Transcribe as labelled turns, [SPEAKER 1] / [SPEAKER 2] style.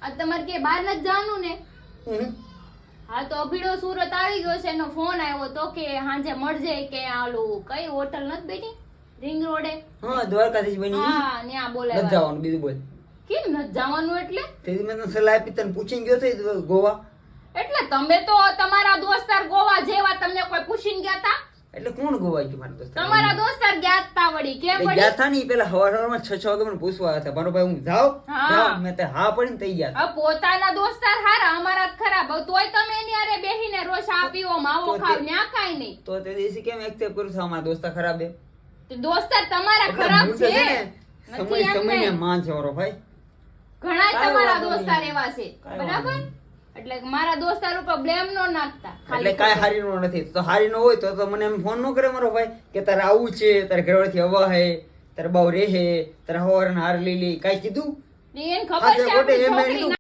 [SPEAKER 1] આ તમારે કે બહાર નથી જવાનું ને? હા તો અભીડો સુરત આવી ગયો છે, એનો ફોન આવ્યો તો કે હાંજે મળજે કે આલું કઈ હોટલ નથી બની રિંગ રોડે.
[SPEAKER 2] હા દ્વારકાધીશ બની.
[SPEAKER 1] હા ન્યા બોલાવ્યા.
[SPEAKER 2] નથી જવાનું બીજું બોલ.
[SPEAKER 1] કેમ નથી જવાનું એટલે?
[SPEAKER 2] તે મેં તને સલાહ આપી તને પૂછીને ગયો છે ગોવા.
[SPEAKER 1] એટલે તમે તો તમારા દોસ્તાર ગોવા જેવા તમને કોઈ પૂછીને ગયા તા?
[SPEAKER 2] એટલે કોણ ગોવા ગયું મારા દોસ્તાર?
[SPEAKER 1] તમારા દોસ્તાર ગયા તા વળી કેમ વળી?
[SPEAKER 2] ગયા થા ની પેલા હવારમાં 6 વાગે મને પૂછવા હતા મારો ભાઈ હું જાઉં મેં તે હા પડીને તઈ ગયા.
[SPEAKER 1] હવે પોતાના દોસ્તાર હારા અમારા જ ખરાબ. હવે તોય તમે એની હારે બેહીને રોજ ચા પીવો માવો ખાવ ન્યા કાઈ નહીં.
[SPEAKER 2] તો તે દિવસે કેમ એક્સેપ્ટ કરું છું અમારા દોસ્તાર ખરાબ છે?
[SPEAKER 1] તો દોસ્તાર તમારા ખરાબ છે.
[SPEAKER 2] સમય સમયને માન છે મારો ભાઈ.
[SPEAKER 1] ઘણા તમારા દોસ્તાર એવા છે બરાબર. એટલે મારા દોસ્તાર ઉપર બ્લેમ નો નાખતા.
[SPEAKER 2] એટલે કાઈ હારી નો નથી. તો હારી નો હોય તો મને એમ ફોન નો કરે મારો ભાઈ કે તારે આવું છે, તારે ઘરવાળાથી હવા હે, તારે બાવ રહે, તારે હવારના હાર લઈ લે, કાઈ કીધું?
[SPEAKER 1] એને ખબર છે